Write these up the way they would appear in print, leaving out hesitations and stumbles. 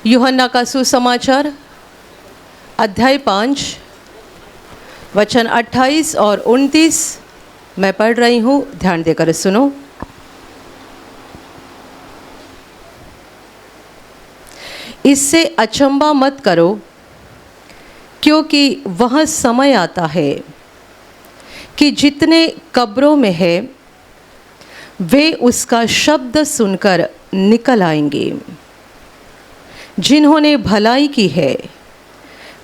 यूहन्ना का सुसमाचार अध्याय 5 वचन 28 और 29 मैं पढ़ रही हूँ, ध्यान देकर सुनो। इससे अचंभा मत करो, क्योंकि वह समय आता है कि जितने कब्रों में है वे उसका शब्द सुनकर निकल आएंगे। जिन्होंने भलाई की है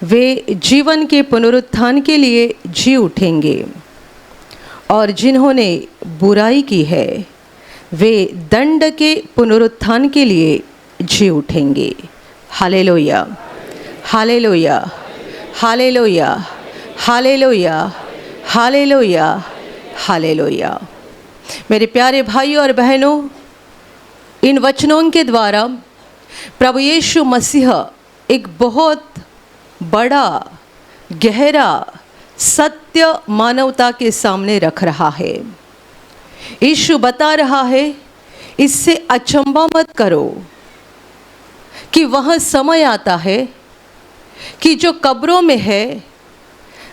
वे जीवन के पुनरुत्थान के लिए जी उठेंगे, और जिन्होंने बुराई की है वे दंड के पुनरुत्थान के लिए जी उठेंगे। Hallelujah, hallelujah, hallelujah, hallelujah, hallelujah, hallelujah. मेरे प्यारे भाइयों और बहनों, इन वचनों के द्वारा प्रभु यीशु मसीह एक बहुत बड़ा गहरा सत्य मानवता के सामने रख रहा है। यीशु बता रहा है, इससे अचंभा मत करो कि वह समय आता है कि जो कब्रों में है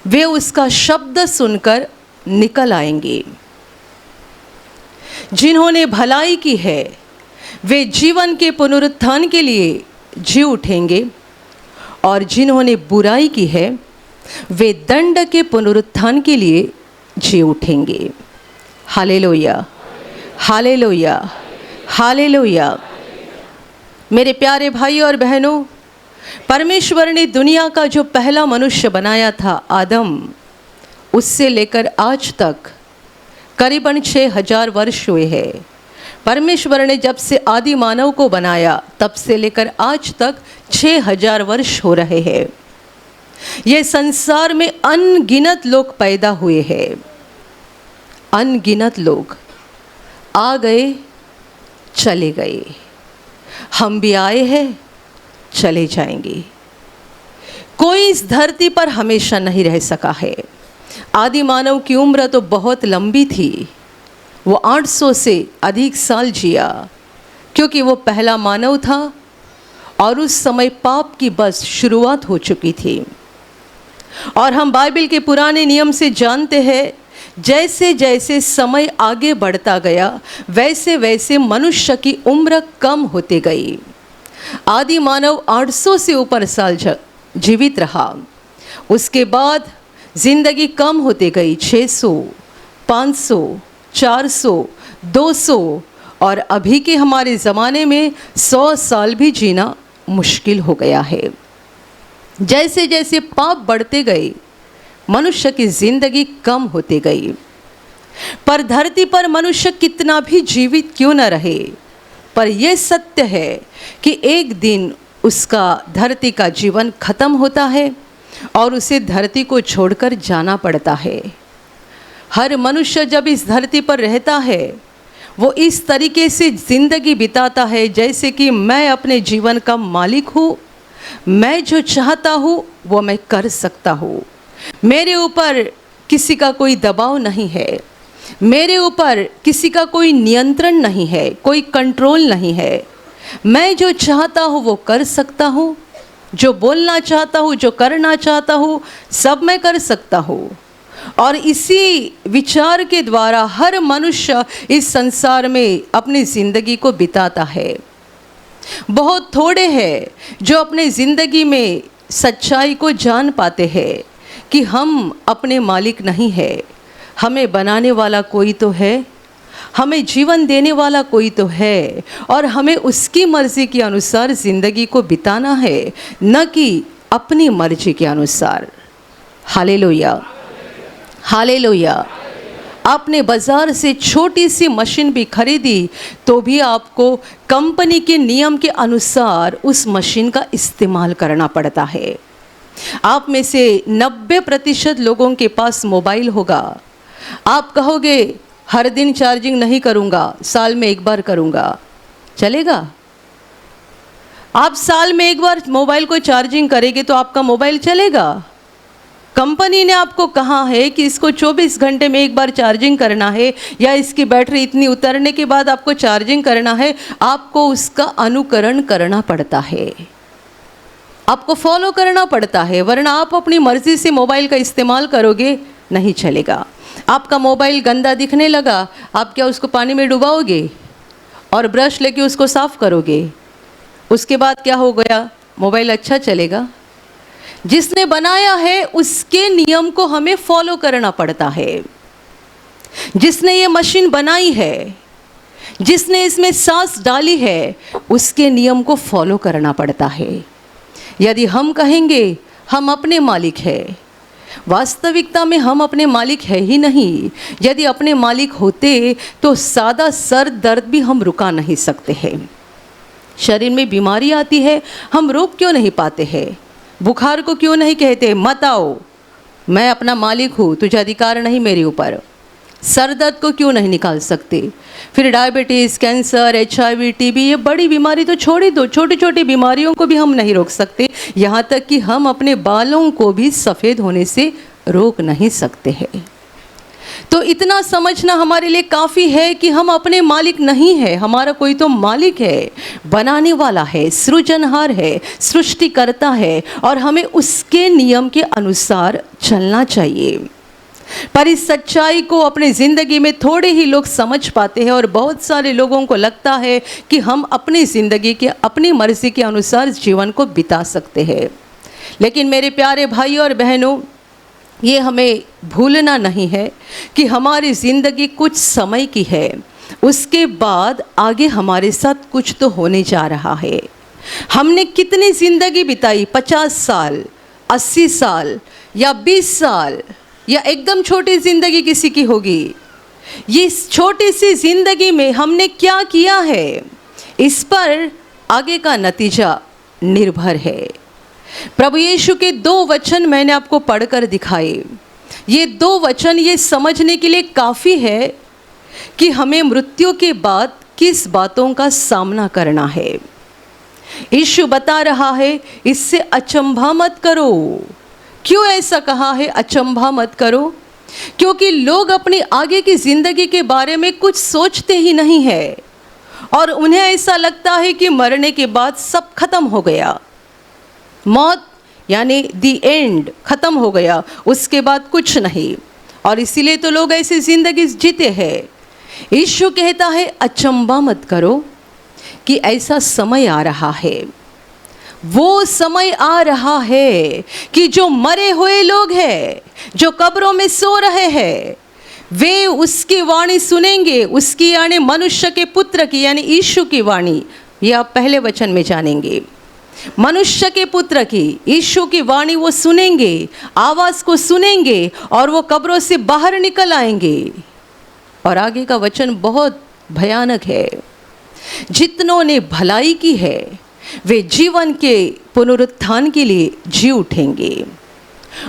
वे उसका शब्द सुनकर निकल आएंगे। जिन्होंने भलाई की है वे जीवन के पुनरुत्थान के लिए जी उठेंगे, और जिन्होंने बुराई की है वे दंड के पुनरुत्थान के लिए जी उठेंगे। Hallelujah, hallelujah, hallelujah. मेरे प्यारे भाई और बहनों, परमेश्वर ने दुनिया का जो पहला मनुष्य बनाया था आदम, उससे लेकर आज तक करीबन 6000 वर्ष हुए हैं। परमेश्वर ने जब से आदि मानव को बनाया तब से लेकर आज तक 6000 वर्ष हो रहे हैं। ये संसार में अनगिनत लोग पैदा हुए हैं, अनगिनत लोग आ गए चले गए। हम भी आए हैं, चले जाएंगे। कोई इस धरती पर हमेशा नहीं रह सका है। आदि मानव की उम्र तो बहुत लंबी थी, वो 800 से अधिक साल जिया, क्योंकि वो पहला मानव था और उस समय पाप की बस शुरुआत हो चुकी थी। और हम बाइबल के पुराने नियम से जानते हैं, जैसे जैसे समय आगे बढ़ता गया वैसे वैसे मनुष्य की उम्र कम होती गई। आदि मानव 800 से ऊपर साल जीवित रहा। उसके बाद जिंदगी कम होती गई, 600, 500, 400, 200 और अभी के हमारे ज़माने में 100 साल भी जीना मुश्किल हो गया है। जैसे जैसे पाप बढ़ते गए मनुष्य की जिंदगी कम होती गई। पर धरती पर मनुष्य कितना भी जीवित क्यों न रहे, पर यह सत्य है कि एक दिन उसका धरती का जीवन खत्म होता है और उसे धरती को छोड़कर जाना पड़ता है। हर मनुष्य जब इस धरती पर रहता है वो इस तरीके से जिंदगी बिताता है जैसे कि मैं अपने जीवन का मालिक हूँ, मैं जो चाहता हूँ वो मैं कर सकता हूँ, मेरे ऊपर किसी का कोई दबाव नहीं है, मेरे ऊपर किसी का कोई नियंत्रण नहीं है, कोई कंट्रोल नहीं है। मैं जो चाहता हूँ वो कर सकता हूँ, जो बोलना चाहता हूँ, जो करना चाहता हूँ, सब मैं कर सकता हूँ। और इसी विचार के द्वारा हर मनुष्य इस संसार में अपनी ज़िंदगी को बिताता है। बहुत थोड़े हैं जो अपने ज़िंदगी में सच्चाई को जान पाते हैं कि हम अपने मालिक नहीं है, हमें बनाने वाला कोई तो है, हमें जीवन देने वाला कोई तो है, और हमें उसकी मर्ज़ी के अनुसार ज़िंदगी को बिताना है, न कि अपनी मर्ज़ी के अनुसार। Hallelujah, hallelujah. आपने बाज़ार से छोटी सी मशीन भी खरीदी तो भी आपको कंपनी के नियम के अनुसार उस मशीन का इस्तेमाल करना पड़ता है। आप में से 90% लोगों के पास मोबाइल होगा। आप कहोगे हर दिन चार्जिंग नहीं करूँगा, साल में एक बार करूँगा, चलेगा? आप साल में एक बार मोबाइल को चार्जिंग करेंगे तो आपका मोबाइल चलेगा? कंपनी ने आपको कहा है कि इसको 24 घंटे में एक बार चार्जिंग करना है, या इसकी बैटरी इतनी उतरने के बाद आपको चार्जिंग करना है, आपको उसका अनुकरण करना पड़ता है। आपको फॉलो करना पड़ता है, वरना आप अपनी मर्जी से मोबाइल का इस्तेमाल करोगे नहीं चलेगा। आपका मोबाइल गंदा दिखने लगा, आप क्या उसको पानी में डुबाओगे और ब्रश लेके उसको साफ करोगे? उसके बाद क्या हो गया? मोबाइल अच्छा चलेगा? जिसने बनाया है उसके नियम को हमें फॉलो करना पड़ता है। जिसने ये मशीन बनाई है, जिसने इसमें सांस डाली है, उसके नियम को फॉलो करना पड़ता है। यदि हम कहेंगे हम अपने मालिक हैं, वास्तविकता में हम अपने मालिक है ही नहीं। यदि अपने मालिक होते तो सादा सर दर्द भी हम रुका नहीं सकते हैं। शरीर में बीमारी आती है, हम रोक क्यों नहीं पाते हैं? बुखार को क्यों नहीं कहते मत आओ, मैं अपना मालिक हूँ, तुझे अधिकार नहीं मेरे ऊपर? सर दर्द को क्यों नहीं निकाल सकते? फिर डायबिटीज़, कैंसर, HIV, TB, ये बड़ी बीमारी तो छोड़ ही दो, छोटी छोटी बीमारियों को भी हम नहीं रोक सकते। यहाँ तक कि हम अपने बालों को भी सफ़ेद होने से रोक नहीं सकते हैं। तो इतना समझना हमारे लिए काफ़ी है कि हम अपने मालिक नहीं है, हमारा कोई तो मालिक है, बनाने वाला है, सृजनहार है, सृष्टिकर्ता है, और हमें उसके नियम के अनुसार चलना चाहिए। पर इस सच्चाई को अपनी ज़िंदगी में थोड़े ही लोग समझ पाते हैं, और बहुत सारे लोगों को लगता है कि हम अपनी ज़िंदगी के अपनी मर्ज़ी के अनुसार जीवन को बिता सकते हैं। लेकिन मेरे प्यारे भाई और बहनों, ये हमें भूलना नहीं है कि हमारी ज़िंदगी कुछ समय की है, उसके बाद आगे हमारे साथ कुछ तो होने जा रहा है। हमने कितनी ज़िंदगी बिताई? 50 साल, 80 साल या 20 साल, या एकदम छोटी ज़िंदगी किसी की होगी। ये छोटी सी ज़िंदगी में हमने क्या किया है, इस पर आगे का नतीजा निर्भर है। प्रभु यीशु के 2 वचन मैंने आपको पढ़कर दिखाए। ये 2 वचन ये समझने के लिए काफ़ी है कि हमें मृत्यु के बाद किस बातों का सामना करना है। यीशु बता रहा है, इससे अचंभा मत करो। क्यों ऐसा कहा है अचंभा मत करो? क्योंकि लोग अपनी आगे की ज़िंदगी के बारे में कुछ सोचते ही नहीं है, और उन्हें ऐसा लगता है कि मरने के बाद सब खत्म हो गया, मौत यानी दी एंड, ख़त्म हो गया, उसके बाद कुछ नहीं। और इसीलिए तो लोग ऐसी ज़िंदगी जीते हैं। यीशु कहता है अचंभा मत करो कि ऐसा समय आ रहा है, वो समय आ रहा है कि जो मरे हुए लोग हैं, जो कब्रों में सो रहे हैं, वे उसकी वाणी सुनेंगे, उसकी यानी मनुष्य के पुत्र की यानी यीशु की वाणी। ये आप पहले वचन में जानेंगे। मनुष्य के पुत्र की, यीशु की वाणी वो सुनेंगे, आवाज़ को सुनेंगे, और वो कब्रों से बाहर निकल आएंगे। और आगे का वचन बहुत भयानक है। जितनों ने भलाई की है वे जीवन के पुनरुत्थान के लिए जी उठेंगे,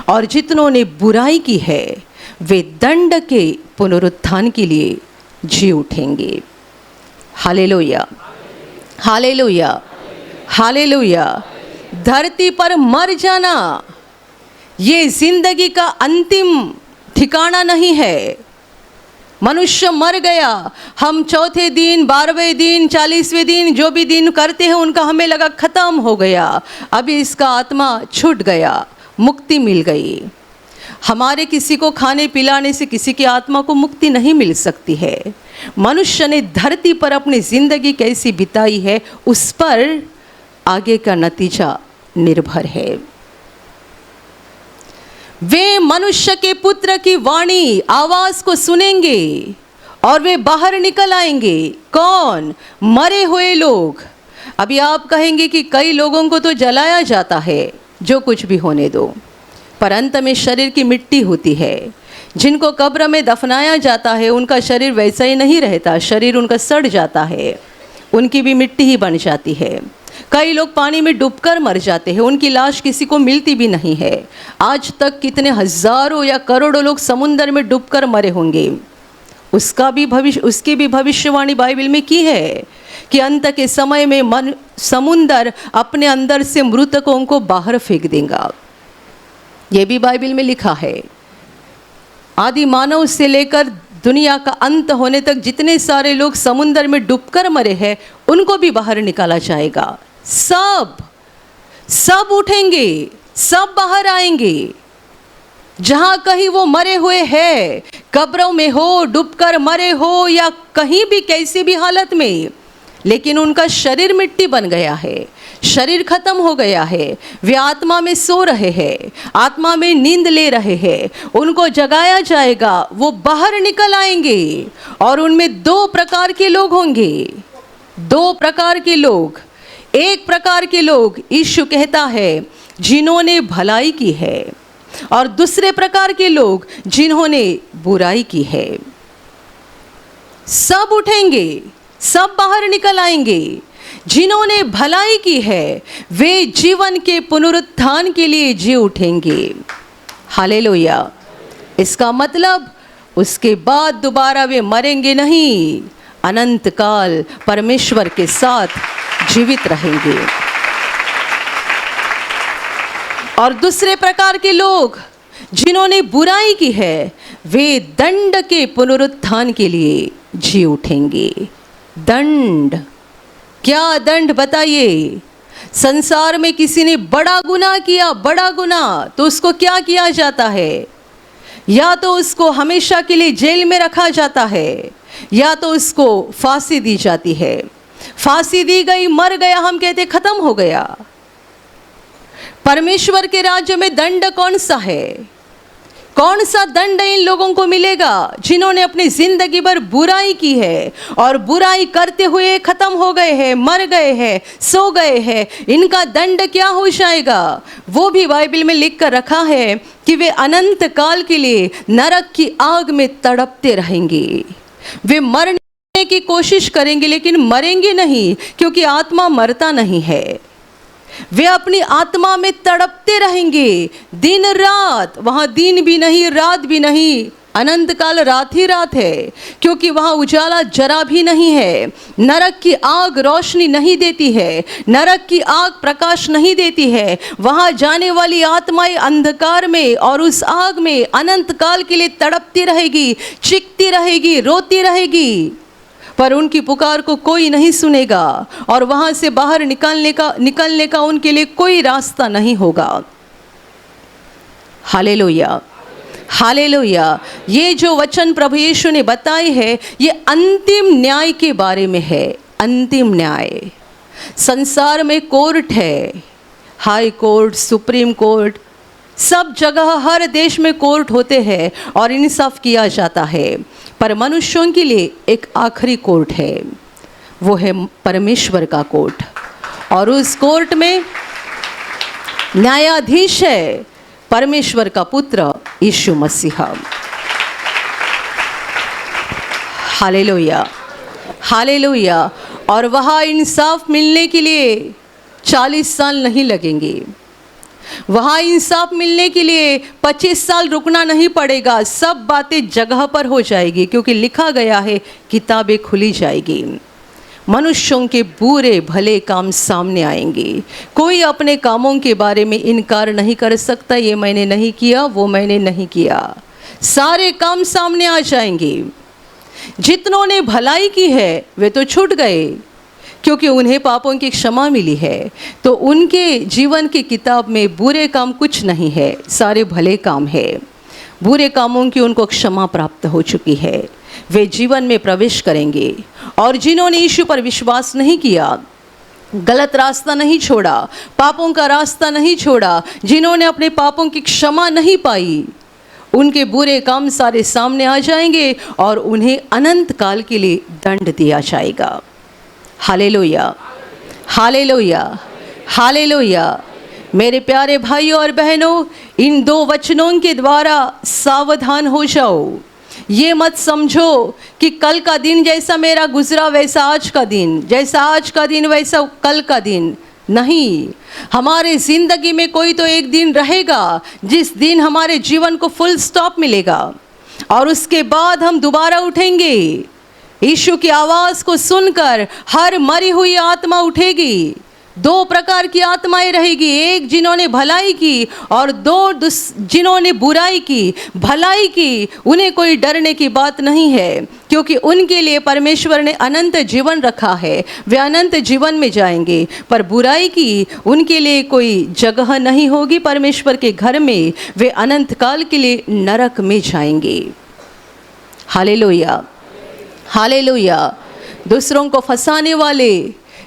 और जितनों ने बुराई की है वे दंड के पुनरुत्थान के लिए जी उठेंगे। Hallelujah, hallelujah, hallelujah. धरती पर मर जाना ये जिंदगी का अंतिम ठिकाना नहीं है। मनुष्य मर गया, हम चौथे दिन, 12वें दिन, 40वें दिन जो भी दिन करते हैं उनका हमें लगा ख़त्म हो गया, अभी इसका आत्मा छूट गया, मुक्ति मिल गई। हमारे किसी को खाने पिलाने से किसी की आत्मा को मुक्ति नहीं मिल सकती है। मनुष्य ने धरती पर अपनी ज़िंदगी कैसी बिताई है उस पर आगे का नतीजा निर्भर है। वे मनुष्य के पुत्र की वाणी, आवाज़ को सुनेंगे और वे बाहर निकल आएंगे। कौन? मरे हुए लोग। अभी आप कहेंगे कि कई लोगों को तो जलाया जाता है, जो कुछ भी होने दो, पर अंत में शरीर की मिट्टी होती है। जिनको कब्र में दफनाया जाता है उनका शरीर वैसा ही नहीं रहता, शरीर उनका सड़ जाता है, उनकी भी मिट्टी ही बन जाती है। कई लोग पानी में डूबकर मर जाते हैं, उनकी लाश किसी को मिलती भी नहीं है। आज तक कितने हजारों या करोड़ों लोग समुंदर में डूबकर मरे होंगे। उसकी भी भविष्यवाणी बाइबल में की है कि अंत के समय में समुंदर अपने अंदर से मृतकों को बाहर फेंक देगा। ये भी बाइबल में लिखा है। आदि मानव से लेकर दुनिया का अंत होने तक जितने सारे लोग समुंदर में डूबकर मरे हैं उनको भी बाहर निकाला जाएगा। सब उठेंगे, सब बाहर आएंगे। जहां कहीं वो मरे हुए हैं, कब्रों में हो, डूबकर मरे हो, या कहीं भी कैसी भी हालत में, लेकिन उनका शरीर मिट्टी बन गया है, शरीर खत्म हो गया है, वे आत्मा में सो रहे हैं, आत्मा में नींद ले रहे हैं, उनको जगाया जाएगा, वो बाहर निकल आएंगे। और उनमें दो प्रकार के लोग होंगे, दो प्रकार के लोग। एक प्रकार के लोग यीशु कहता है जिन्होंने भलाई की है, और दूसरे प्रकार के लोग जिन्होंने बुराई की है। सब उठेंगे, सब बाहर निकल आएंगे। जिन्होंने भलाई की है वे जीवन के पुनरुत्थान के लिए जी उठेंगे। हालेलुया। इसका मतलब उसके बाद दोबारा वे मरेंगे नहीं, अनंत काल परमेश्वर के साथ जीवित रहेंगे। और दूसरे प्रकार के लोग जिन्होंने बुराई की है वे दंड के पुनरुत्थान के लिए जी उठेंगे। दंड, क्या दंड बताइए? संसार में किसी ने बड़ा गुनाह किया, बड़ा गुनाह, तो उसको क्या किया जाता है? या तो उसको हमेशा के लिए जेल में रखा जाता है, या तो उसको फांसी दी जाती है। फांसी दी गई, मर गया, हम कहते खत्म हो गया। परमेश्वर के राज्य में दंड कौन सा है? कौन सा दंड इन लोगों को मिलेगा जिन्होंने अपनी जिंदगी भर बुराई की है और बुराई करते हुए खत्म हो गए हैं, मर गए हैं, सो गए हैं? इनका दंड क्या हो जाएगा? वो भी बाइबल में लिख कर रखा है कि वे अनंत काल के लिए नरक की आग में तड़पते रहेंगे। वे मरने की कोशिश करेंगे लेकिन मरेंगे नहीं, क्योंकि आत्मा मरता नहीं है। वे अपनी आत्मा में तड़पते रहेंगे दिन रात। वहां दिन भी नहीं, रात भी नहीं, अनंत काल रात ही रात है, क्योंकि वहां उजाला जरा भी नहीं है। नरक की आग रोशनी नहीं देती है, नरक की आग प्रकाश नहीं देती है। वहां जाने वाली आत्माएं अंधकार में और उस आग में अनंत काल के लिए तड़पती रहेगी, चीखती रहेगी, रोती रहेगी, पर उनकी पुकार को कोई नहीं सुनेगा और वहां से बाहर निकलने का उनके लिए कोई रास्ता नहीं होगा। Hallelujah, hallelujah. ये जो वचन प्रभु यीशु ने बताए हैं, ये अंतिम न्याय के बारे में है। अंतिम न्याय। संसार में कोर्ट है, हाई कोर्ट, सुप्रीम कोर्ट, सब जगह हर देश में कोर्ट होते हैं और इंसाफ किया जाता है। पर मनुष्यों के लिए एक आखिरी कोर्ट है, वो है परमेश्वर का कोर्ट। और उस कोर्ट में न्यायाधीश है परमेश्वर का पुत्र यीशु मसीह। Hallelujah, hallelujah. और वहाँ इंसाफ मिलने के लिए 40 साल नहीं लगेंगे। वहाँ इंसाफ मिलने के लिए 25 साल रुकना नहीं पड़ेगा। सब बातें जगह पर हो जाएगी, क्योंकि लिखा गया है किताबें खुली जाएगी। मनुष्यों के बुरे भले काम सामने आएंगे। कोई अपने कामों के बारे में इनकार नहीं कर सकता, ये मैंने नहीं किया, वो मैंने नहीं किया। सारे काम सामने आ जाएंगे। जितनों ने भलाई की है वे तो छूट गए, क्योंकि उन्हें पापों की क्षमा मिली है। तो उनके जीवन की किताब में बुरे काम कुछ नहीं है, सारे भले काम है। बुरे कामों की उनको क्षमा प्राप्त हो चुकी है, वे जीवन में प्रवेश करेंगे। और जिन्होंने यीशु पर विश्वास नहीं किया, गलत रास्ता नहीं छोड़ा, पापों का रास्ता नहीं छोड़ा, जिन्होंने अपने पापों की क्षमा नहीं पाई, उनके बुरे काम सारे सामने आ जाएंगे और उन्हें अनंत काल के लिए दंड दिया जाएगा। Hallelujah, hallelujah, hallelujah. मेरे प्यारे भाइयों और बहनों, इन दो वचनों के द्वारा सावधान हो जाओ। ये मत समझो कि कल का दिन जैसा मेरा गुजरा वैसा आज का दिन, जैसा आज का दिन वैसा कल का दिन। नहीं, हमारे जिंदगी में कोई तो एक दिन रहेगा जिस दिन हमारे जीवन को फुल स्टॉप मिलेगा, और उसके बाद हम दोबारा उठेंगे। यीशु की आवाज़ को सुनकर हर मरी हुई आत्मा उठेगी। दो प्रकार की आत्माएं रहेगी, एक जिन्होंने भलाई की और दो जिन्होंने बुराई की। भलाई की, उन्हें कोई डरने की बात नहीं है। क्योंकि उनके लिए परमेश्वर ने अनंत जीवन रखा है, वे अनंत जीवन में जाएंगे। पर बुराई की उनके लिए कोई जगह नहीं होगी परमेश्वर के घर में, वे अनंत काल के लिए नरक में जाएंगे। Hallelujah, hallelujah. दूसरों को फंसाने वाले,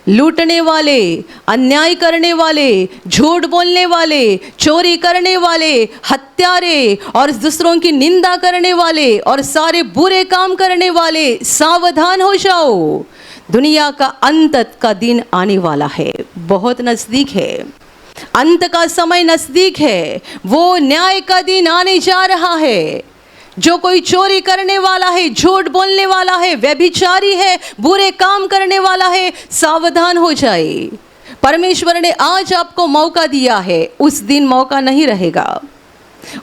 लूटने वाले, अन्याय करने वाले, झूठ बोलने वाले, चोरी करने वाले, हत्यारे और दूसरों की निंदा करने वाले और सारे बुरे काम करने वाले, सावधान हो जाओ। दुनिया का अंत का दिन आने वाला है, बहुत नज़दीक है। अंत का समय नज़दीक है, वो न्याय का दिन आने जा रहा है। जो कोई चोरी करने वाला है, झूठ बोलने वाला है, व्यभिचारी है, बुरे काम करने वाला है, सावधान हो जाए। परमेश्वर ने आज आपको मौका दिया है, उस दिन मौका नहीं रहेगा।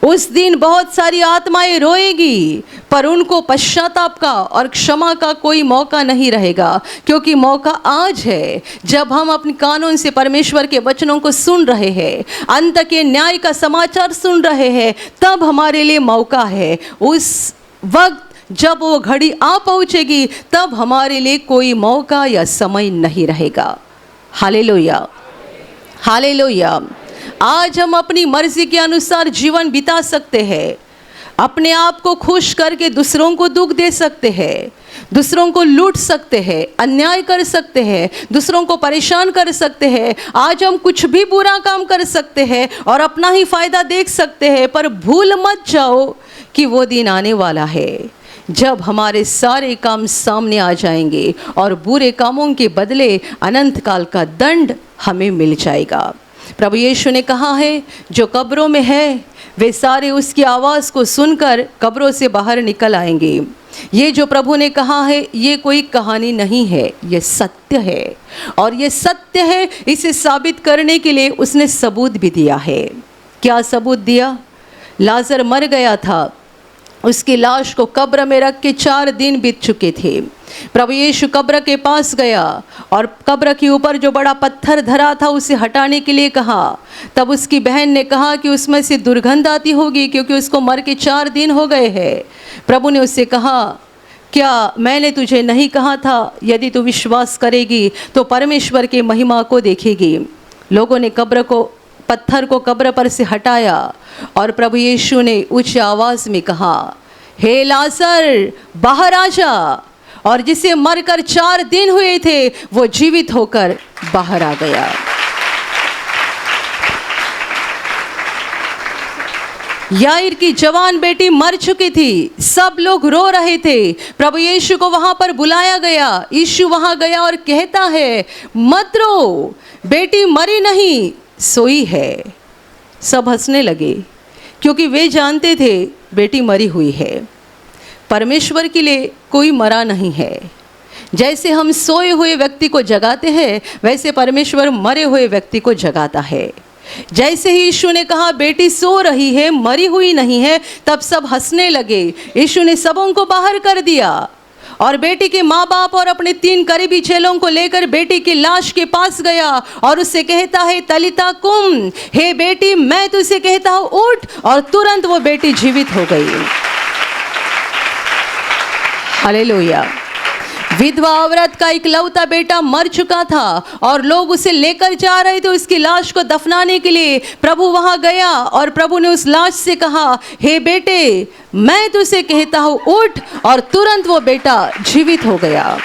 उस दिन बहुत सारी आत्माएं रोएगी, पर उनको पश्चाताप का और क्षमा का कोई मौका नहीं रहेगा, क्योंकि मौका आज है जब हम अपने कानून से परमेश्वर के वचनों को सुन रहे हैं, अंत के न्याय का समाचार सुन रहे हैं, तब हमारे लिए मौका है। उस वक्त जब वो घड़ी आ पहुंचेगी, तब हमारे लिए कोई मौका या समय नहीं रहेगा। Hallelujah, hallelujah. आज हम अपनी मर्जी के अनुसार जीवन बिता सकते हैं, अपने आप को खुश करके दूसरों को दुख दे सकते हैं, दूसरों को लूट सकते हैं, अन्याय कर सकते हैं, दूसरों को परेशान कर सकते हैं। आज हम कुछ भी बुरा काम कर सकते हैं और अपना ही फायदा देख सकते हैं, पर भूल मत जाओ कि वो दिन आने वाला है जब हमारे सारे काम सामने आ जाएंगे और बुरे कामों के बदले अनंत काल का दंड हमें मिल जाएगा। प्रभु यीशु ने कहा है, जो कब्रों में है वे सारे उसकी आवाज़ को सुनकर कब्रों से बाहर निकल आएंगे। ये जो प्रभु ने कहा है, ये कोई कहानी नहीं है, ये सत्य है। और ये सत्य है, इसे साबित करने के लिए उसने सबूत भी दिया है। क्या सबूत दिया? लाजर मर गया था, उसकी लाश को कब्र में रख के 4 दिन बीत चुके थे। प्रभु यीशु कब्र के पास गया और कब्र के ऊपर जो बड़ा पत्थर धरा था उसे हटाने के लिए कहा। तब उसकी बहन ने कहा कि उसमें से दुर्गंध आती होगी, क्योंकि उसको मर के 4 दिन हो गए हैं। प्रभु ने उससे कहा, क्या मैंने तुझे नहीं कहा था, यदि तू विश्वास करेगी तो परमेश्वर के महिमा को देखेगी। लोगों ने पत्थर को कब्र पर से हटाया और प्रभु यीशु ने ऊंची आवाज़ में कहा, हे लाजर बाहर आ जा। और जिसे मरकर 4 दिन हुए थे वो जीवित होकर बाहर आ गया। याईर की जवान बेटी मर चुकी थी, सब लोग रो रहे थे। प्रभु यीशु को वहां पर बुलाया गया। यीशु वहां गया और कहता है, मत रो, बेटी मरी नहीं, सोई है। सब हंसने लगे, क्योंकि वे जानते थे बेटी मरी हुई है। परमेश्वर के लिए कोई मरा नहीं है। जैसे हम सोए हुए व्यक्ति को जगाते हैं, वैसे परमेश्वर मरे हुए व्यक्ति को जगाता है। जैसे ही यीशु ने कहा बेटी सो रही है, मरी हुई नहीं है, तब सब हंसने लगे। यीशु ने सबों को बाहर कर दिया और बेटी के माँ बाप और अपने 3 करीबी चेलों को लेकर बेटी की लाश के पास गया और उससे कहता है, तलिता कुम, हे बेटी मैं तुझसे कहता हूँ उठ। और तुरंत वो बेटी जीवित हो गई। हालेलुया। विधवा औरत का इकलौता बेटा मर चुका था और लोग उसे लेकर जा रहे थे उसकी लाश को दफनाने के लिए। प्रभु वहां गया और प्रभु ने उस लाश से कहा, हे बेटे मैं तुझसे कहता हूँ उठ। और तुरंत वो बेटा जीवित हो गया।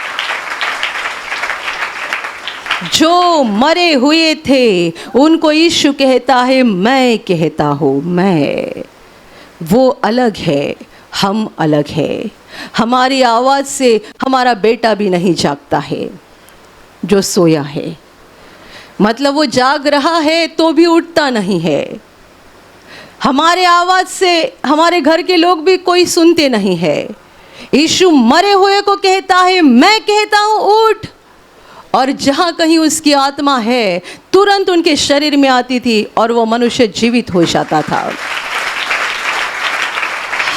जो मरे हुए थे उनको यीशु कहता है, मैं कहता हूँ मैं। वो अलग है, हम अलग है। हमारी आवाज़ से हमारा बेटा भी नहीं जागता है जो सोया है। मतलब वो जाग रहा है तो भी उठता नहीं है। हमारे आवाज़ से हमारे घर के लोग भी कोई सुनते नहीं है। यीशु मरे हुए को कहता है, मैं कहता हूँ उठ। और जहाँ कहीं उसकी आत्मा है, तुरंत उनके शरीर में आती थी और वो मनुष्य जीवित हो जाता था।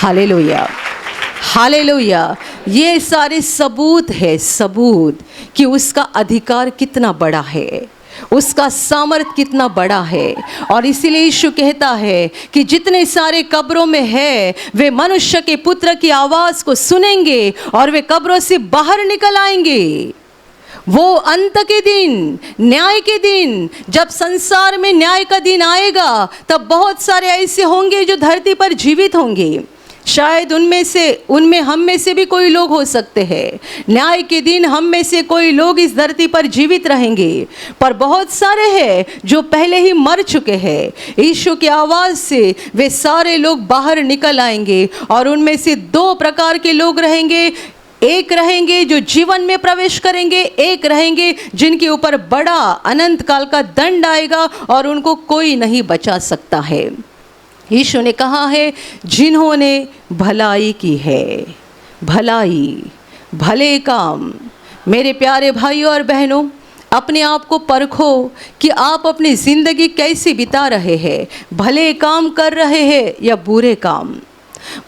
Hallelujah, hallelujah. ये सारे सबूत है, सबूत कि उसका अधिकार कितना बड़ा है। उसका सामर्थ कितना बड़ा है। और इसीलिए यीशु कहता है कि जितने सारे कब्रों में है वे मनुष्य के पुत्र की आवाज़ को सुनेंगे और वे कब्रों से बाहर निकल आएंगे। वो अंत के दिन, न्याय के दिन, जब संसार में न्याय का दिन आएगा, तब बहुत सारे ऐसे होंगे जो धरती पर जीवित होंगे। शायद उनमें हम में से भी कोई लोग हो सकते हैं। न्याय के दिन हम में से कोई लोग इस धरती पर जीवित रहेंगे, पर बहुत सारे हैं जो पहले ही मर चुके हैं। यीशु की आवाज़ से वे सारे लोग बाहर निकल आएंगे और उनमें से दो प्रकार के लोग रहेंगे। एक रहेंगे जो जीवन में प्रवेश करेंगे, एक रहेंगे जिनके ऊपर बड़ा अनंत काल का दंड आएगा और उनको कोई नहीं बचा सकता है। यीशु ने कहा है, जिन्होंने भलाई की है, भलाई, भले काम। मेरे प्यारे भाइयों और बहनों, अपने आप को परखो कि आप अपनी ज़िंदगी कैसे बिता रहे हैं, भले काम कर रहे हैं या बुरे काम।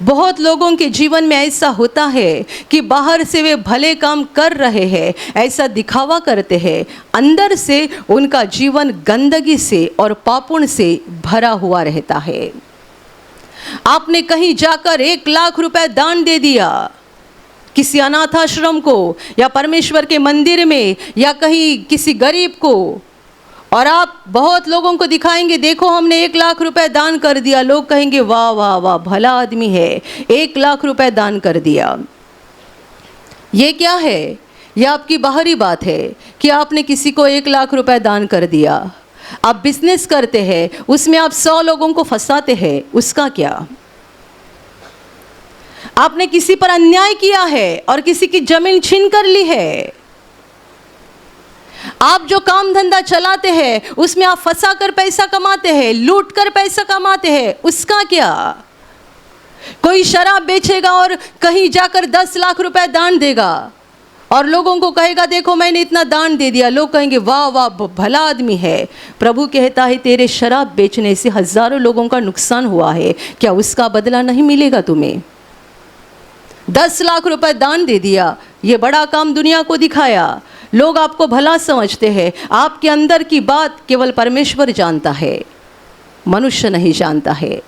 बहुत लोगों के जीवन में ऐसा होता है कि बाहर से वे भले काम कर रहे हैं, ऐसा दिखावा करते हैं, अंदर से उनका जीवन गंदगी से और पापुण से भरा हुआ रहता है। आपने कहीं जाकर 1 लाख रुपए दान दे दिया किसी अनाथ आश्रम को या परमेश्वर के मंदिर में या कहीं किसी गरीब को, और आप बहुत लोगों को दिखाएंगे, देखो हमने 1 लाख रुपए दान कर दिया। लोग कहेंगे वाह वाह वाह, भला आदमी है, 1 लाख रुपए दान कर दिया। ये क्या है? ये आपकी बाहरी बात है कि आपने किसी को 1 लाख रुपए दान कर दिया। आप बिजनेस करते हैं, उसमें आप 100 लोगों को फंसाते हैं, उसका क्या? आपने किसी पर अन्याय किया है और किसी की जमीन छीन कर ली है। आप जो काम धंधा चलाते हैं उसमें आप फंसा कर पैसा कमाते हैं, लूट कर पैसा कमाते हैं, उसका क्या? कोई शराब बेचेगा और कहीं जाकर 10 लाख रुपए दान देगा और लोगों को कहेगा देखो मैंने इतना दान दे दिया। लोग कहेंगे वाह वाह, भला आदमी है। प्रभु कहता है तेरे शराब बेचने से हजारों लोगों का नुकसान हुआ है, क्या उसका बदला नहीं मिलेगा तुम्हें? 10 लाख रुपए दान दे दिया, ये बड़ा काम दुनिया को दिखाया। लोग आपको भला समझते हैं। आपके अंदर की बात केवल परमेश्वर जानता है, मनुष्य नहीं जानता है।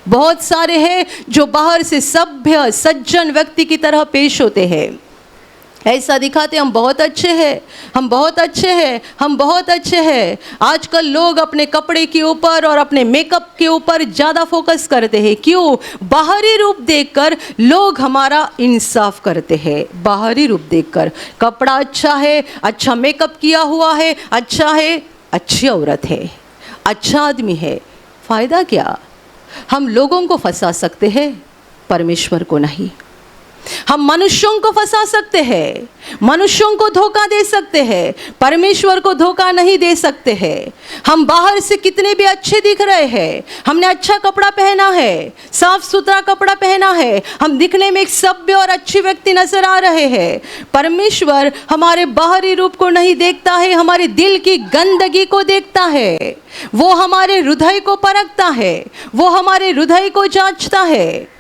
बहुत सारे हैं जो बाहर से सभ्य सज्जन व्यक्ति की तरह पेश होते हैं, ऐसा दिखाते हम बहुत अच्छे हैं, हम बहुत अच्छे हैं, हम बहुत अच्छे हैं। आजकल लोग अपने कपड़े के ऊपर और अपने मेकअप के ऊपर ज़्यादा फोकस करते हैं। क्यों? बाहरी रूप देखकर लोग हमारा इंसाफ करते हैं। बाहरी रूप देखकर, कपड़ा अच्छा है, अच्छा मेकअप किया हुआ है, अच्छा है, अच्छी औरत है, अच्छा आदमी है, फ़ायदा क्या? हम लोगों को फंसा सकते हैं, परमेश्वर को नहीं। हम मनुष्यों को फंसा सकते हैं, मनुष्यों को धोखा दे सकते हैं, परमेश्वर को धोखा नहीं दे सकते हैं। हम बाहर से कितने भी अच्छे दिख रहे हैं, हमने अच्छा कपड़ा पहना है, साफ सुथरा कपड़ा पहना है, हम दिखने में एक सभ्य और अच्छी व्यक्ति नजर आ रहे हैं। परमेश्वर हमारे बाहरी रूप को नहीं देखता है, हमारे दिल की गंदगी को देखता है। वो हमारे हृदय को परखता है, वो हमारे हृदय को जांचता है।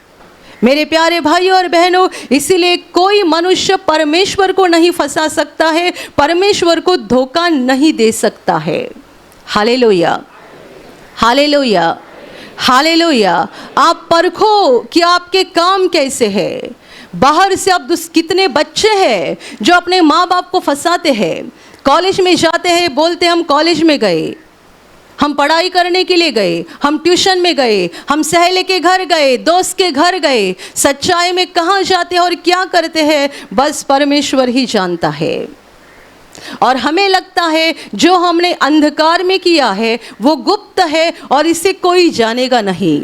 मेरे प्यारे भाइयों और बहनों, इसीलिए कोई मनुष्य परमेश्वर को नहीं फंसा सकता है, परमेश्वर को धोखा नहीं दे सकता है। Hallelujah, hallelujah, hallelujah. आप परखो कि आपके काम कैसे हैं। बाहर से अब कितने बच्चे हैं जो अपने माँ बाप को फंसाते हैं। कॉलेज में जाते हैं, बोलते हम कॉलेज में गए, हम पढ़ाई करने के लिए गए, हम ट्यूशन में गए, हम सहेले के घर गए, दोस्त के घर गए। सच्चाई में कहाँ जाते हैं और क्या करते हैं, बस परमेश्वर ही जानता है। और हमें लगता है जो हमने अंधकार में किया है वो गुप्त है और इसे कोई जानेगा नहीं।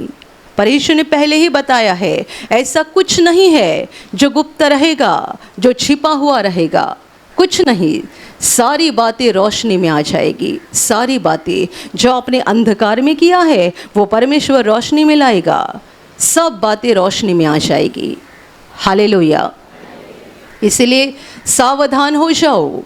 पर यीशु ने पहले ही बताया है, ऐसा कुछ नहीं है जो गुप्त रहेगा, जो छिपा हुआ रहेगा, कुछ नहीं। सारी बातें रोशनी में आ जाएगी। सारी बातें जो आपने अंधकार में किया है वो परमेश्वर रोशनी में लाएगा। सब बातें रोशनी में आ जाएगी। हालेलुया। इसलिए सावधान हो जाओ,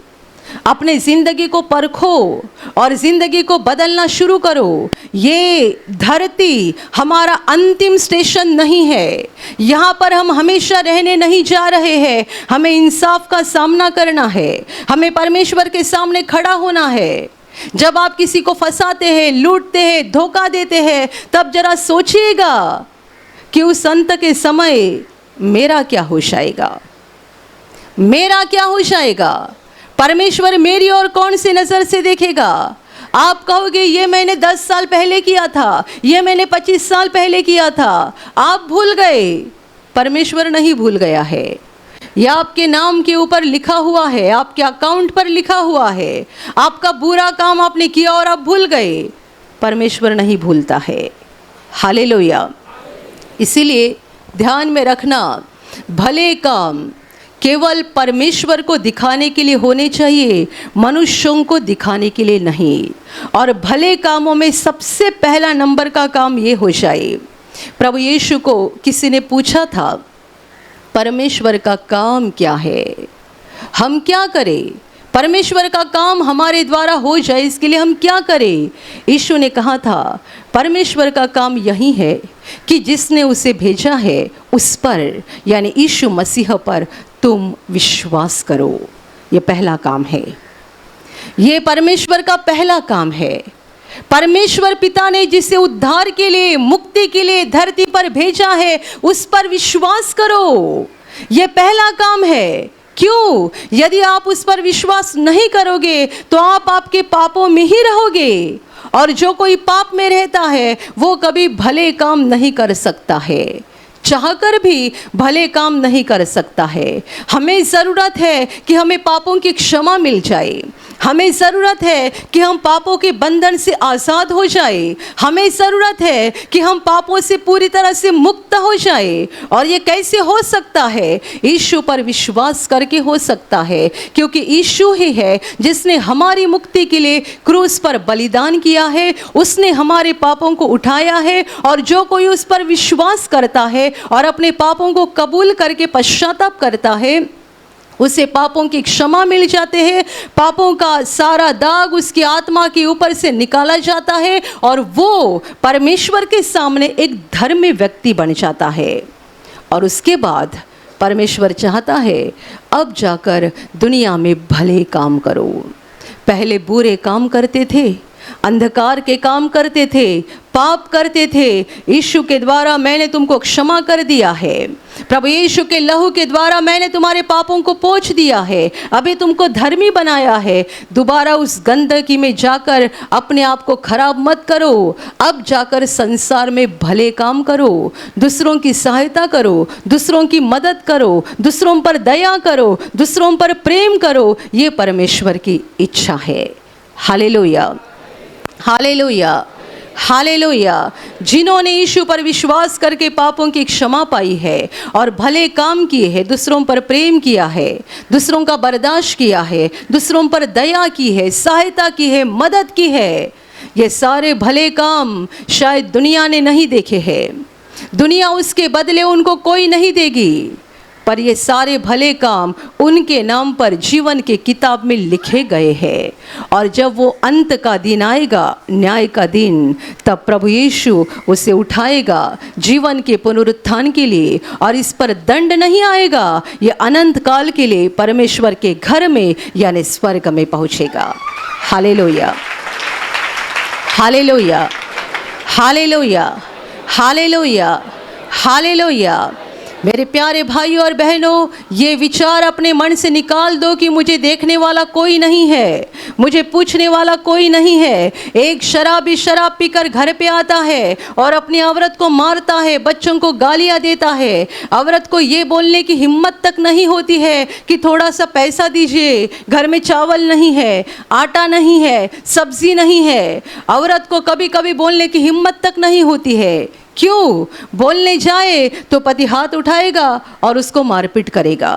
अपने ज़िंदगी को परखो और ज़िंदगी को बदलना शुरू करो। ये धरती हमारा अंतिम स्टेशन नहीं है, यहाँ पर हम हमेशा रहने नहीं जा रहे हैं। हमें इंसाफ का सामना करना है, हमें परमेश्वर के सामने खड़ा होना है। जब आप किसी को फंसाते हैं, लूटते हैं, धोखा देते हैं, तब जरा सोचिएगा कि उस अंत के समय मेरा क्या हो जाएगा, मेरा क्या हो जाएगा। परमेश्वर मेरी और कौन सी नज़र से देखेगा। आप कहोगे ये मैंने 10 साल पहले किया था, ये मैंने 25 साल पहले किया था, आप भूल गए। परमेश्वर नहीं भूल गया है। यह आपके नाम के ऊपर लिखा हुआ है, आपके अकाउंट पर लिखा हुआ है। आपका बुरा काम आपने किया और आप भूल गए, परमेश्वर नहीं भूलता है। हालेलुया। इसीलिए ध्यान में रखना, भले काम केवल परमेश्वर को दिखाने के लिए होने चाहिए, मनुष्यों को दिखाने के लिए नहीं। और भले कामों में सबसे पहला नंबर का काम ये हो जाए। प्रभु यीशु को किसी ने पूछा था, परमेश्वर का काम क्या है, हम क्या करें, परमेश्वर का काम हमारे द्वारा हो जाए इसके लिए हम क्या करें। यीशु ने कहा था, परमेश्वर का काम यही है कि जिसने उसे भेजा है उस पर, यानी यीशु मसीह पर तुम विश्वास करो। ये पहला काम है, ये परमेश्वर का पहला काम है। परमेश्वर पिता ने जिसे उद्धार के लिए, मुक्ति के लिए धरती पर भेजा है उस पर विश्वास करो। ये पहला काम है। क्यों? यदि आप उस पर विश्वास नहीं करोगे तो आप आपके पापों में ही रहोगे, और जो कोई पाप में रहता है वो कभी भले काम नहीं कर सकता है, चाहकर भी भले काम नहीं कर सकता है। हमें ज़रूरत है कि हमें पापों की क्षमा मिल जाए, हमें ज़रूरत है कि हम पापों के बंधन से आज़ाद हो जाए, हमें ज़रूरत है कि हम पापों से पूरी तरह से मुक्त हो जाए। और ये कैसे हो सकता है? यीशु पर विश्वास करके हो सकता है, क्योंकि यीशु ही है जिसने हमारी मुक्ति के लिए क्रूस पर बलिदान किया है, उसने हमारे पापों को उठाया है। और जो कोई उस पर विश्वास करता है और अपने पापों को कबूल करके पश्चाताप करता है, उसे पापों की क्षमा मिल जाते हैं, पापों का सारा दाग उसकी आत्मा के ऊपर से निकाला जाता है और वो परमेश्वर के सामने एक धर्मी व्यक्ति बन जाता है। और उसके बाद परमेश्वर चाहता है अब जाकर दुनिया में भले काम करो। पहले बुरे काम करते थे, अंधकार के काम करते थे, पाप करते थे, यीशु के द्वारा मैंने तुमको क्षमा कर दिया है। प्रभु यीशु के लहू के द्वारा मैंने तुम्हारे पापों को पोंछ दिया है, अभी तुमको धर्मी बनाया है। दोबारा उस गंदगी में जाकर अपने आप को खराब मत करो। अब जाकर संसार में भले काम करो, दूसरों की सहायता करो, दूसरों की मदद करो, दूसरों पर दया करो, दूसरों पर प्रेम करो। ये परमेश्वर की इच्छा है। Hallelujah, hallelujah, hallelujah. जिन्होंने यीशु पर विश्वास करके पापों की क्षमा पाई है और भले काम किए हैं, दूसरों पर प्रेम किया है, दूसरों का बर्दाश्त किया है, दूसरों पर दया की है, सहायता की है, मदद की है, ये सारे भले काम शायद दुनिया ने नहीं देखे हैं। दुनिया उसके बदले उनको कोई नहीं देगी, पर ये सारे भले काम उनके नाम पर जीवन के किताब में लिखे गए हैं। और जब वो अंत का दिन आएगा, न्याय का दिन, तब प्रभु यीशु उसे उठाएगा जीवन के पुनरुत्थान के लिए, और इस पर दंड नहीं आएगा। ये अनंत काल के लिए परमेश्वर के घर में यानी स्वर्ग में पहुँचेगा। Hallelujah, hallelujah, hallelujah, hallelujah, hallelujah. मेरे प्यारे भाइयों और बहनों, ये विचार अपने मन से निकाल दो कि मुझे देखने वाला कोई नहीं है, मुझे पूछने वाला कोई नहीं है। एक शराबी शराब पीकर घर पे आता है और अपनी औरत को मारता है, बच्चों को गालियां देता है। औरत को ये बोलने की हिम्मत तक नहीं होती है कि थोड़ा सा पैसा दीजिए, घर में चावल नहीं है, आटा नहीं है, सब्जी नहीं है। औरत को कभी कभी बोलने की हिम्मत तक नहीं होती है। क्यों? बोलने जाए तो पति हाथ उठाएगा और उसको मारपीट करेगा।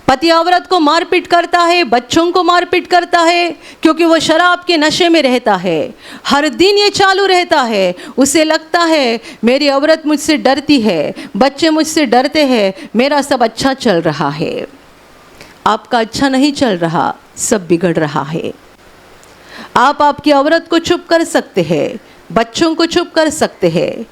पति औरत को मारपीट करता है, बच्चों को मारपीट करता है, क्योंकि वो शराब के नशे में रहता है। हर दिन ये चालू रहता है। उसे लगता है मेरी औरत मुझसे डरती है, बच्चे मुझसे डरते हैं, मेरा सब अच्छा चल रहा है। आपका अच्छा नहीं चल रहा, सब बिगड़ रहा है। आप आपकी औरत को चुप कर सकते हैं, बच्चों को चुप कर सकते हैं,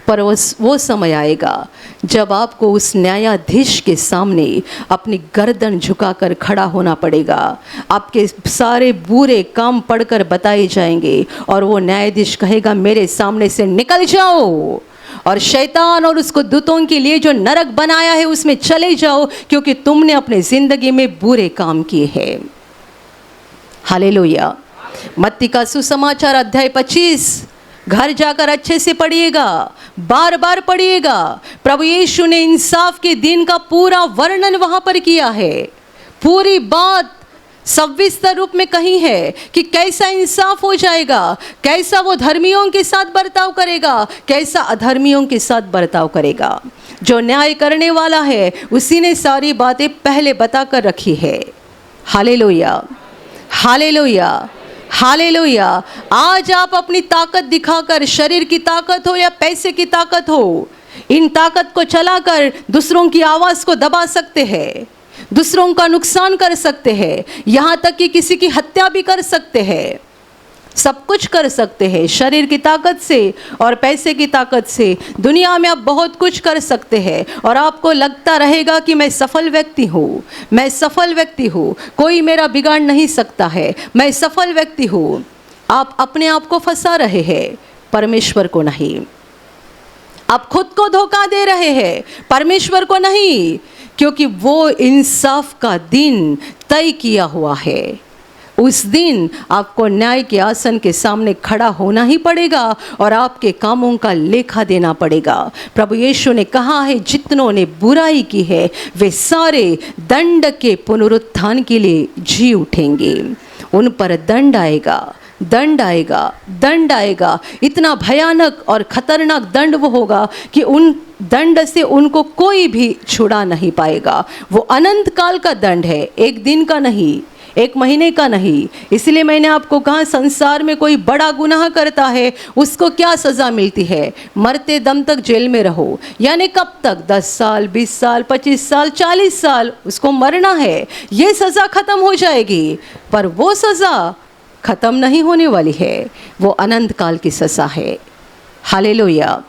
पर वो समय आएगा जब आपको उस न्यायाधीश के सामने अपनी गर्दन झुकाकर खड़ा होना पड़ेगा। आपके सारे बुरे काम पढ़कर बताए जाएंगे और वो न्यायाधीश कहेगा मेरे सामने से निकल जाओ और शैतान और उसको दूतों के लिए जो नरक बनाया है उसमें चले जाओ, क्योंकि तुमने अपने जिंदगी में बुरे काम किए हैं। हालेलुया। मत्ती का सुसमाचार अध्याय 25 घर जाकर अच्छे से पढ़िएगा, बार बार पढ़िएगा। प्रभु यीशु ने इंसाफ के दिन का पूरा वर्णन वहां पर किया है। पूरी बात सविस्तर रूप में कही है कि कैसा इंसाफ हो जाएगा, कैसा वो धर्मियों के साथ बर्ताव करेगा, कैसा अधर्मियों के साथ बर्ताव करेगा। जो न्याय करने वाला है उसी ने सारी बातें पहले बताकर रखी है। Hallelujah, hallelujah, hallelujah. आज आप अपनी ताकत दिखाकर, शरीर की ताकत हो या पैसे की ताकत हो, इन ताकत को चलाकर दूसरों की आवाज को दबा सकते हैं, दूसरों का नुकसान कर सकते हैं, यहाँ तक कि किसी की हत्या भी कर सकते हैं। सब कुछ कर सकते हैं शरीर की ताकत से और पैसे की ताकत से। दुनिया में आप बहुत कुछ कर सकते हैं और आपको लगता रहेगा कि मैं सफल व्यक्ति हूँ, मैं सफल व्यक्ति हूँ, कोई मेरा बिगाड़ नहीं सकता है, मैं सफल व्यक्ति हूँ। आप अपने आप को फंसा रहे हैं, परमेश्वर को नहीं। आप खुद को धोखा दे रहे हैं, परमेश्वर को नहीं, क्योंकि वो इंसाफ का दिन तय किया हुआ है। उस दिन आपको न्याय के आसन के सामने खड़ा होना ही पड़ेगा और आपके कामों का लेखा देना पड़ेगा। प्रभु यीशु ने कहा है जितनों ने बुराई की है वे सारे दंड के पुनरुत्थान के लिए जी उठेंगे। उन पर दंड आएगा, दंड आएगा, दंड आएगा। इतना भयानक और खतरनाक दंड वो होगा कि उन दंड से उनको कोई भी छुड़ा नहीं पाएगा। वो अनंत काल का दंड है, एक दिन का नहीं, एक महीने का नहीं। इसलिए मैंने आपको कहा संसार में कोई बड़ा गुनाह करता है उसको क्या सज़ा मिलती है? मरते दम तक जेल में रहो। यानी कब तक? 10 साल, 20 साल, 25 साल, 40 साल उसको मरना है। ये सज़ा ख़त्म हो जाएगी, पर वो सज़ा ख़त्म नहीं होने वाली है, वो अनंत काल की सज़ा है। Hallelujah,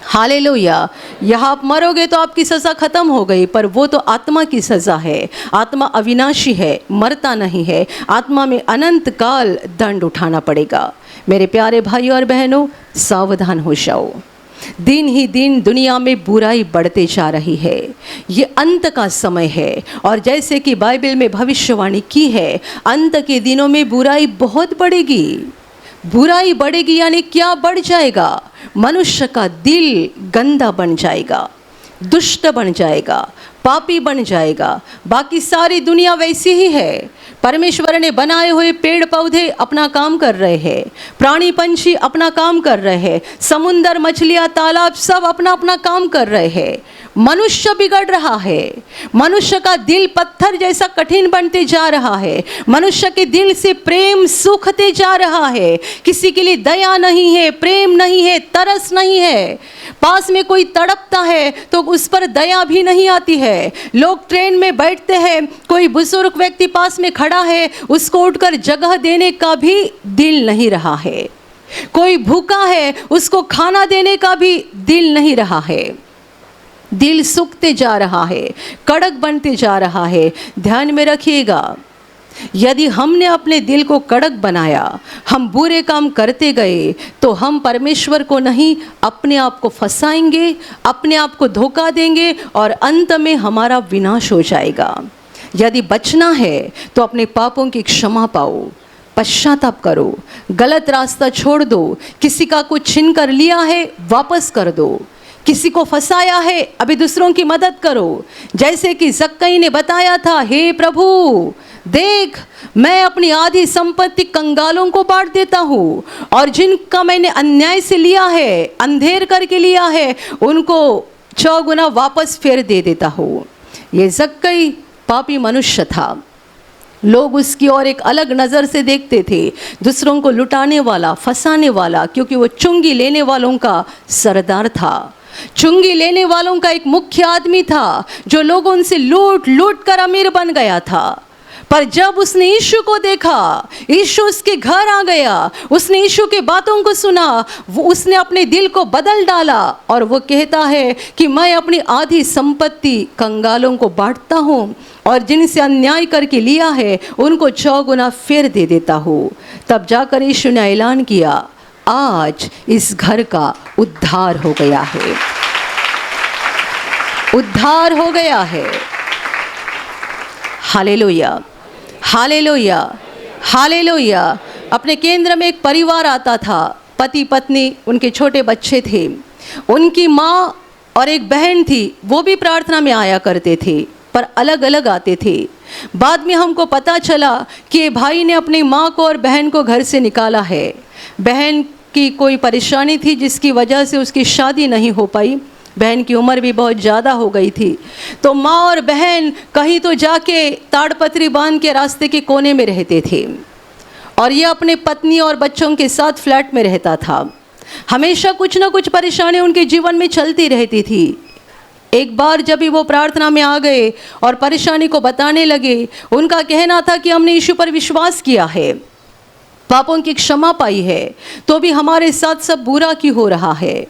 hallelujah. यहाँ आप मरोगे तो आपकी सज़ा ख़त्म हो गई, पर वो तो आत्मा की सज़ा है। आत्मा अविनाशी है, मरता नहीं है। आत्मा में अनंत काल दंड उठाना पड़ेगा। मेरे प्यारे भाइयों और बहनों, सावधान हो जाओ। दिन ही दिन दुनिया में बुराई बढ़ते जा रही है। ये अंत का समय है और जैसे कि बाइबल में भविष्यवाणी की है, अंत के दिनों में बुराई बहुत बढ़ेगी। बुराई बढ़ेगी यानी क्या बढ़ जाएगा? मनुष्य का दिल गंदा बन जाएगा, दुष्ट बन जाएगा, पापी बन जाएगा। बाकी सारी दुनिया वैसी ही है। परमेश्वर ने बनाए हुए पेड़ पौधे अपना काम कर रहे हैं, प्राणी पंछी अपना काम कर रहे हैं, समुंदर, मछलियाँ, तालाब सब अपना अपना काम कर रहे हैं। मनुष्य बिगड़ रहा है। मनुष्य का दिल पत्थर जैसा कठिन बनते जा रहा है। मनुष्य के दिल से प्रेम सूखते जा रहा है। किसी के लिए दया नहीं है, प्रेम नहीं है, तरस नहीं है। पास में कोई तड़पता है तो उस पर दया भी नहीं आती है। लोग ट्रेन में बैठते हैं, कोई बुजुर्ग व्यक्ति पास में खड़ा है, उसको उठकर जगह देने का भी दिल नहीं रहा है। कोई भूखा है, उसको खाना देने का भी दिल नहीं रहा है। दिल सूखते जा रहा है, कड़क बनते जा रहा है। ध्यान में रखिएगा, यदि हमने अपने दिल को कड़क बनाया, हम बुरे काम करते गए, तो हम परमेश्वर को नहीं अपने आप को फंसाएंगे, अपने आप को धोखा देंगे और अंत में हमारा विनाश हो जाएगा। यदि बचना है तो अपने पापों की क्षमा पाओ, पश्चाताप करो, गलत रास्ता छोड़ दो। किसी का कुछ छीन कर लिया है वापस कर दो, किसी को फंसाया है अभी दूसरों की मदद करो। जैसे कि जक्कई ने बताया था, हे प्रभु देख, मैं अपनी आधी संपत्ति कंगालों को बांट देता हूँ और जिनका मैंने अन्याय से लिया है, अंधेर करके लिया है, उनको 6 गुना वापस फेर दे देता हूँ। ये जक्कई पापी मनुष्य था। लोग उसकी ओर एक अलग नज़र से देखते थे, दूसरों को लुटाने वाला, फंसाने वाला, क्योंकि वो चुंगी लेने वालों का सरदार था। चुंगी लेने वालों का एक मुख्य आदमी था जो लोगों से लूट लूट कर अमीर बन गया था। पर जब उसने यीशु को देखा, यीशु उसके घर आ गया, उसने यीशु की बातों को सुना, वो उसने अपने दिल को बदल डाला और वो कहता है कि मैं अपनी आधी संपत्ति कंगालों को बांटता हूँ और जिनसे अन्याय करके लिया है उनको 4 गुना फिर दे देता हूँ। तब जाकर यीशु ने ऐलान किया, आज इस घर का उद्धार हो गया है, उद्धार हो गया है। Hallelujah, hallelujah, hallelujah. अपने केंद्र में एक परिवार आता था, पति पत्नी, उनके छोटे बच्चे थे, उनकी माँ और एक बहन थी। वो भी प्रार्थना में आया करते थे पर अलग अलग आते थे। बाद में हमको पता चला कि भाई ने अपनी माँ को और बहन को घर से निकाला है। बहन की कोई परेशानी थी जिसकी वजह से उसकी शादी नहीं हो पाई। बहन की उम्र भी बहुत ज़्यादा हो गई थी। तो माँ और बहन कहीं तो जाके ताड़पत्री बांध के रास्ते के कोने में रहते थे और ये अपने पत्नी और बच्चों के साथ फ्लैट में रहता था। हमेशा कुछ ना कुछ परेशानी उनके जीवन में चलती रहती थी। एक बार जब भी वो प्रार्थना में आ गए और परेशानी को बताने लगे, उनका कहना था कि हमने यीशु पर विश्वास किया है, पापों की क्षमा पाई है, तो भी हमारे साथ सब बुरा क्यों हो रहा है।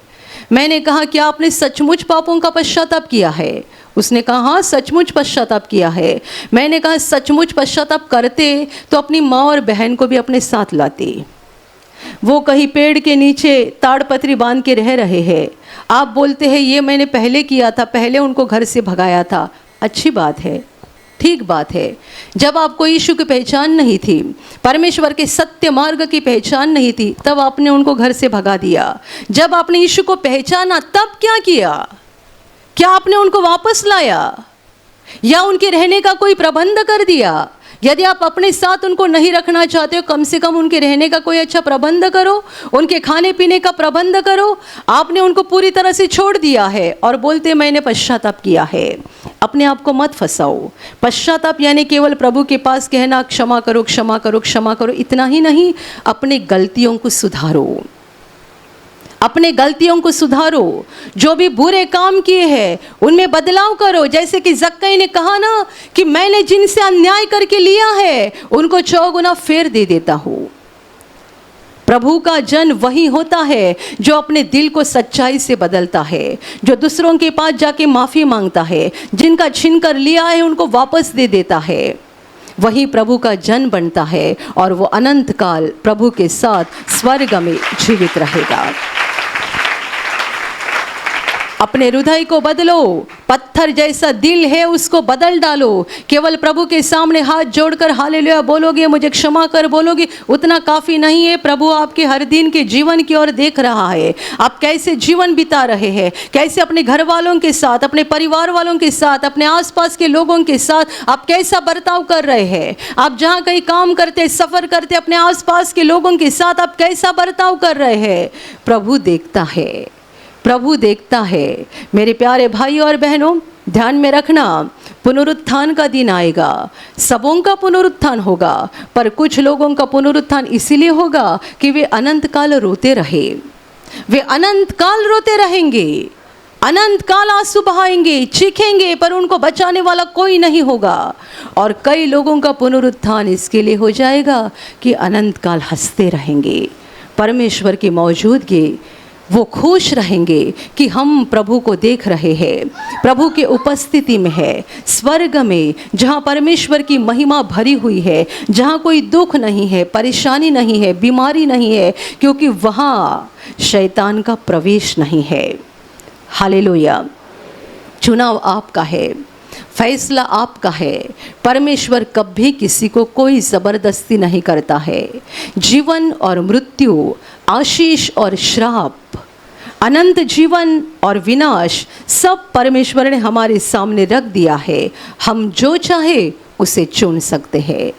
मैंने कहा, क्या आपने सचमुच पापों का पश्चाताप किया है? उसने कहा, हाँ सचमुच पश्चाताप किया है। मैंने कहा, सचमुच पश्चाताप करते तो अपनी माँ और बहन को भी अपने साथ लाते। वो कहीं पेड़ के नीचे ताड़पत्री बांध के रह रहे हैं, आप बोलते हैं ये मैंने पहले किया था, पहले उनको घर से भगाया था। अच्छी बात है, ठीक बात है। जब आपको यीशु की पहचान नहीं थी, परमेश्वर के सत्य मार्ग की पहचान नहीं थी, तब आपने उनको घर से भगा दिया। जब आपने यीशु को पहचाना तब क्या किया? क्या आपने उनको वापस लाया या उनके रहने का कोई प्रबंध कर दिया? यदि आप अपने साथ उनको नहीं रखना चाहते हो, कम से कम उनके रहने का कोई अच्छा प्रबंध करो, उनके खाने पीने का प्रबंध करो। आपने उनको पूरी तरह से छोड़ दिया है और बोलते मैंने पश्चाताप किया है। अपने आप को मत फंसाओ। पश्चाताप यानी केवल प्रभु के पास कहना क्षमा करो, क्षमा करो, क्षमा करो, इतना ही नहीं, अपने गलतियों को सुधारो, अपने गलतियों को सुधारो। जो भी बुरे काम किए हैं उनमें बदलाव करो। जैसे कि जक्कई ने कहा ना कि मैंने जिनसे अन्याय करके लिया है उनको 4 गुना फिर दे देता हूँ। प्रभु का जन वही होता है जो अपने दिल को सच्चाई से बदलता है, जो दूसरों के पास जाके माफ़ी मांगता है, जिनका छीन कर लिया है उनको वापस दे देता है। वही प्रभु का जन बनता है और वो अनंत काल प्रभु के साथ स्वर्ग में जीवित रहेगा। अपने हृदय को बदलो, पत्थर जैसा दिल है उसको बदल डालो। केवल प्रभु के सामने हाथ जोड़कर हालेलुया बोलोगे, मुझे क्षमा कर बोलोगे, उतना काफ़ी नहीं है। प्रभु आपके हर दिन के जीवन की ओर देख रहा है। आप कैसे जीवन बिता रहे हैं, कैसे अपने घर वालों के साथ, अपने परिवार वालों के साथ, अपने आसपास के लोगों के साथ आप कैसा बर्ताव कर रहे हैं। आप जहाँ कहीं काम करते, सफ़र करते, अपने आसपास के लोगों के साथ आप कैसा बर्ताव कर रहे हैं। प्रभु देखता है, प्रभु देखता है। मेरे प्यारे भाई और बहनों, ध्यान में रखना, पुनरुत्थान का दिन आएगा। सबों का पुनरुत्थान होगा, पर कुछ लोगों का पुनरुत्थान इसीलिए होगा कि वे अनंत काल रोते रहे। वे अनंत काल रोते रहेंगे, अनंत काल आंसू बहाएंगे, चीखेंगे, पर उनको बचाने वाला कोई नहीं होगा। और कई लोगों का पुनरुत्थान इसके लिए हो जाएगा कि अनंत काल हंसते रहेंगे। परमेश्वर की मौजूदगी, वो खुश रहेंगे कि हम प्रभु को देख रहे हैं, प्रभु के उपस्थिति में है, स्वर्ग में, जहाँ परमेश्वर की महिमा भरी हुई है, जहाँ कोई दुख नहीं है, परेशानी नहीं है, बीमारी नहीं है, क्योंकि वहाँ शैतान का प्रवेश नहीं है। हालेलुया। चुनाव आपका है, फैसला आपका है। परमेश्वर कभी किसी को कोई ज़बरदस्ती नहीं करता है। जीवन और मृत्यु, आशीष और श्राप, अनंत जीवन और विनाश, सब परमेश्वर ने हमारे सामने रख दिया है। हम जो चाहे उसे चुन सकते हैं।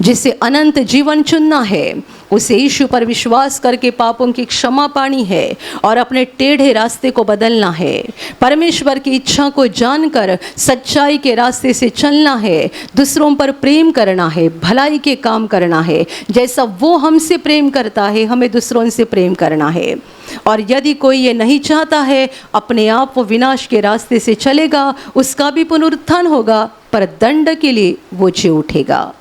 जिसे अनंत जीवन चुनना है उसे यीशु पर विश्वास करके पापों की क्षमा पानी है और अपने टेढ़े रास्ते को बदलना है। परमेश्वर की इच्छा को जानकर सच्चाई के रास्ते से चलना है, दूसरों पर प्रेम करना है, भलाई के काम करना है। जैसा वो हमसे प्रेम करता है, हमें दूसरों से प्रेम करना है। और यदि कोई ये नहीं चाहता है, अपने आप वो विनाश के रास्ते से चलेगा, उसका भी पुनरुत्थान होगा, पर दंड के लिए वो जी उठेगा।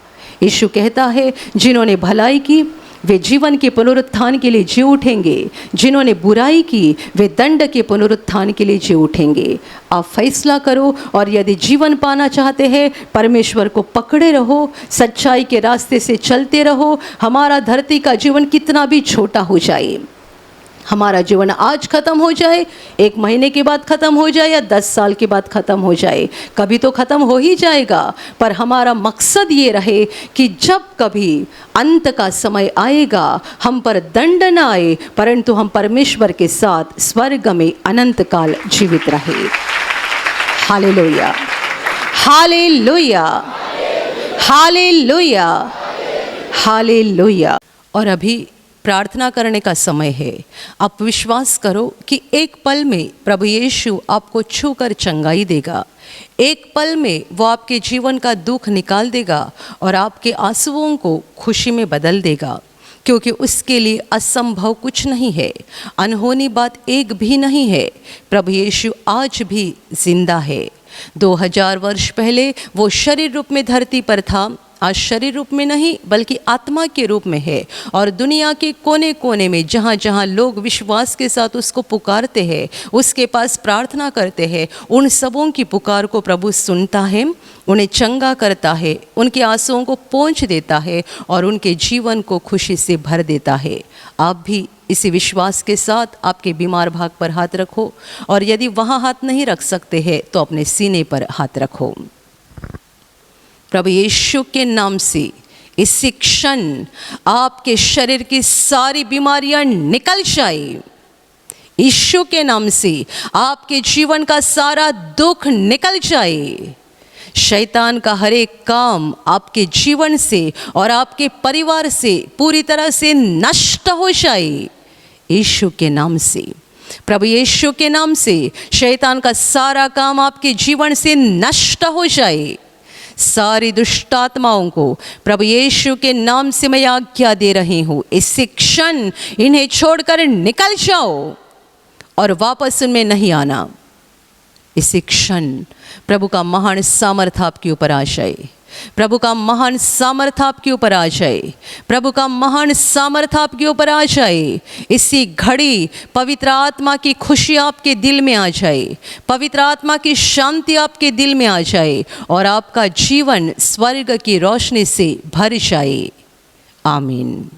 यीशु कहता है, जिन्होंने भलाई की वे जीवन के पुनरुत्थान के लिए जी उठेंगे, जिन्होंने बुराई की वे दंड के पुनरुत्थान के लिए जी उठेंगे। आप फैसला करो, और यदि जीवन पाना चाहते हैं, परमेश्वर को पकड़े रहो, सच्चाई के रास्ते से चलते रहो। हमारा धरती का जीवन कितना भी छोटा हो जाए, हमारा जीवन आज ख़त्म हो जाए, 1 महीने के बाद ख़त्म हो जाए या 10 साल के बाद ख़त्म हो जाए, कभी तो ख़त्म हो ही जाएगा। पर हमारा मकसद ये रहे कि जब कभी अंत का समय आएगा, हम पर दंड न आए, परंतु हम परमेश्वर के साथ स्वर्ग में अनंत काल जीवित रहे। Hallelujah, hallelujah, hallelujah, hallelujah. और अभी प्रार्थना करने का समय है। आप विश्वास करो कि एक पल में प्रभु यीशु आपको छूकर चंगाई देगा, एक पल में वो आपके जीवन का दुख निकाल देगा और आपके आंसुओं को खुशी में बदल देगा, क्योंकि उसके लिए असंभव कुछ नहीं है, अनहोनी बात एक भी नहीं है। प्रभु यीशु आज भी जिंदा है। 2000 वर्ष पहले वो शरीर रूप में धरती पर था, आज शरीर रूप में नहीं बल्कि आत्मा के रूप में है, और दुनिया के कोने कोने में जहाँ जहाँ लोग विश्वास के साथ उसको पुकारते हैं, उसके पास प्रार्थना करते हैं, उन सबों की पुकार को प्रभु सुनता है, उन्हें चंगा करता है, उनके आंसुओं को पोंछ देता है और उनके जीवन को खुशी से भर देता है। आप भी इसी विश्वास के साथ आपके बीमार भाग पर हाथ रखो, और यदि वहाँ हाथ नहीं रख सकते हैं तो अपने सीने पर हाथ रखो। प्रभु यीशु के नाम से इसी क्षण आपके शरीर की सारी बीमारियां निकल जाए। यीशु के नाम से आपके जीवन का सारा दुख निकल जाए। शैतान का हर एक काम आपके जीवन से और आपके परिवार से पूरी तरह से नष्ट हो जाए। यीशु के नाम से, प्रभु यीशु के नाम से शैतान का सारा काम आपके जीवन से नष्ट हो जाए। सारी दुष्ट आत्माओं को प्रभु यीशु के नाम से मैं आज्ञा दे रही हूँ, इसी क्षण इन्हें छोड़कर निकल जाओ और वापस उनमें नहीं आना। इसी क्षण प्रभु का महान सामर्थ आपके ऊपर आ जाए, प्रभु का महान सामर्थ आपके ऊपर आ जाए, प्रभु का महान सामर्थ आपके ऊपर आ जाए। इसी घड़ी पवित्र आत्मा की खुशी आपके दिल में आ जाए, पवित्र आत्मा की शांति आपके दिल में आ जाए और आपका जीवन स्वर्ग की रोशनी से भर जाए। आमीन।